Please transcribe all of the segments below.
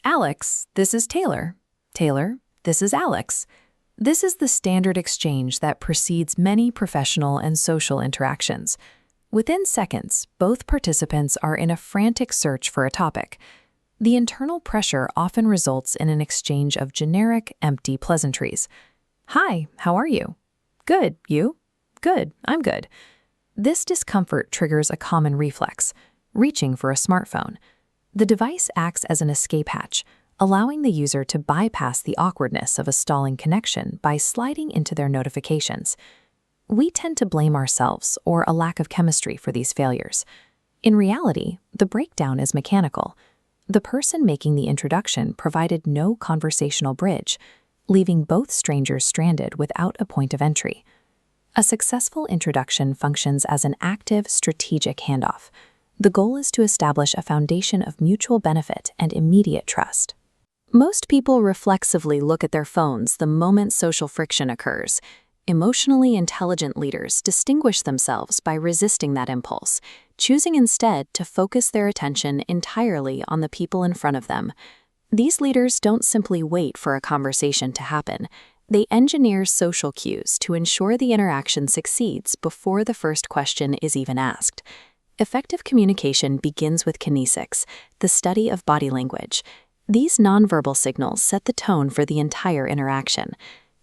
Alex, this is Taylor. Taylor, this is Alex. This is the standard exchange that precedes many professional and social interactions. Within seconds, both participants are in a frantic search for a topic. The internal pressure often results in an exchange of generic, empty pleasantries. Hi, how are you? Good, you? Good, I'm good. This discomfort triggers a common reflex, reaching for a smartphone. The device acts as an escape hatch, allowing the user to bypass the awkwardness of a stalling connection by sliding into their notifications. We tend to blame ourselves or a lack of chemistry for these failures. In reality, the breakdown is mechanical. The person making the introduction provided no conversational bridge, leaving both strangers stranded without a point of entry. A successful introduction functions as an active, strategic handoff. The goal is to establish a foundation of mutual benefit and immediate trust. Most people reflexively look at their phones the moment social friction occurs. Emotionally intelligent leaders distinguish themselves by resisting that impulse, choosing instead to focus their attention entirely on the people in front of them. These leaders don't simply wait for a conversation to happen. They engineer social cues to ensure the interaction succeeds before the first question is even asked. Effective communication begins with kinesics, the study of body language. These nonverbal signals set the tone for the entire interaction.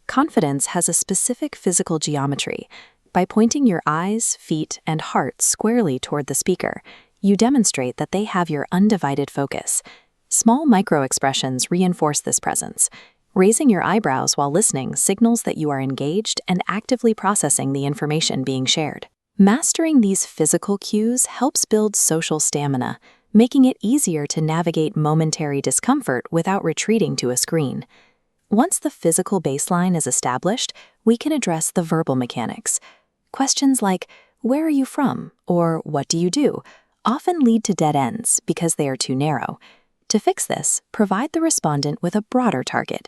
Confidence has a specific physical geometry. By pointing your eyes, feet, and heart squarely toward the speaker, you demonstrate that they have your undivided focus. Small micro-expressions reinforce this presence. Raising your eyebrows while listening signals that you are engaged and actively processing the information being shared. Mastering these physical cues helps build social stamina, making it easier to navigate momentary discomfort without retreating to a screen. Once the physical baseline is established, we can address the verbal mechanics. Questions like, "Where are you from?" or "What do you do?" often lead to dead ends because they are too narrow. To fix this, provide the respondent with a broader target.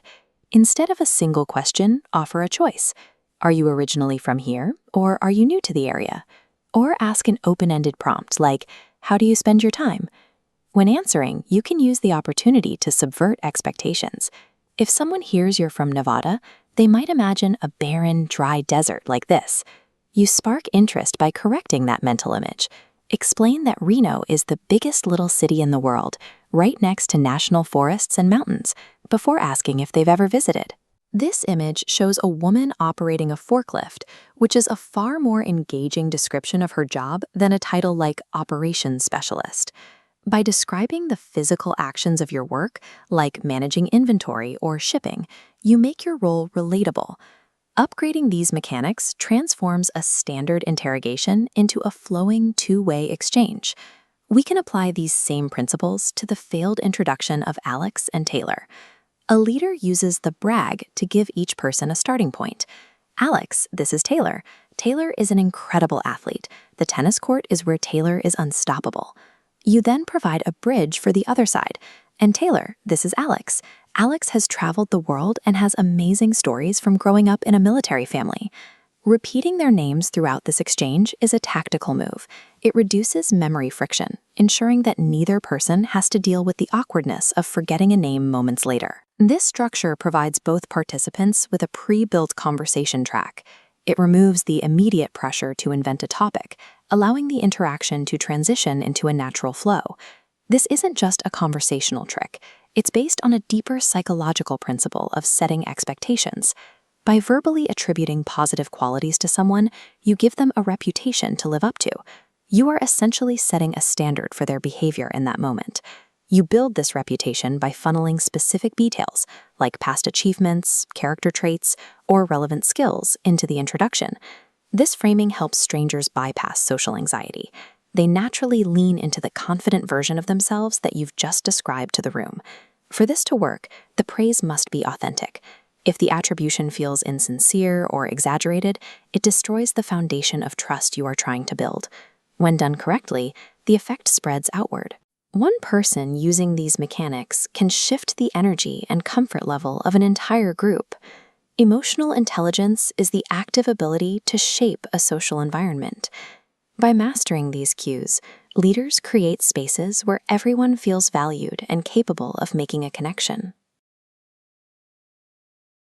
Instead of a single question, offer a choice. Are you originally from here, or are you new to the area? Or ask an open-ended prompt like, "How do you spend your time?" When answering, you can use the opportunity to subvert expectations. If someone hears you're from Nevada, they might imagine a barren, dry desert like this. You spark interest by correcting that mental image. Explain that Reno is the biggest little city in the world, right next to national forests and mountains, before asking if they've ever visited. This image shows a woman operating a forklift, which is a far more engaging description of her job than a title like operations specialist. By describing the physical actions of your work, like managing inventory or shipping, you make your role relatable. Upgrading these mechanics transforms a standard interrogation into a flowing two-way exchange. We can apply these same principles to the failed introduction of Alex and Taylor. A leader uses the brag to give each person a starting point. "Alex, this is Taylor. Taylor is an incredible athlete. The tennis court is where Taylor is unstoppable." You then provide a bridge for the other side. "And Taylor, this is Alex. Alex has traveled the world and has amazing stories from growing up in a military family." Repeating their names throughout this exchange is a tactical move. It reduces memory friction, ensuring that neither person has to deal with the awkwardness of forgetting a name moments later. This structure provides both participants with a pre-built conversation track. It removes the immediate pressure to invent a topic, allowing the interaction to transition into a natural flow. This isn't just a conversational trick. It's based on a deeper psychological principle of setting expectations. By verbally attributing positive qualities to someone, you give them a reputation to live up to. You are essentially setting a standard for their behavior in that moment. You build this reputation by funneling specific details, like past achievements, character traits, or relevant skills, into the introduction. This framing helps strangers bypass social anxiety. They naturally lean into the confident version of themselves that you've just described to the room. For this to work, the praise must be authentic. If the attribution feels insincere or exaggerated, it destroys the foundation of trust you are trying to build. When done correctly, the effect spreads outward. One person using these mechanics can shift the energy and comfort level of an entire group. Emotional intelligence is the active ability to shape a social environment. By mastering these cues, Leaders create spaces where everyone feels valued and capable of making a connection.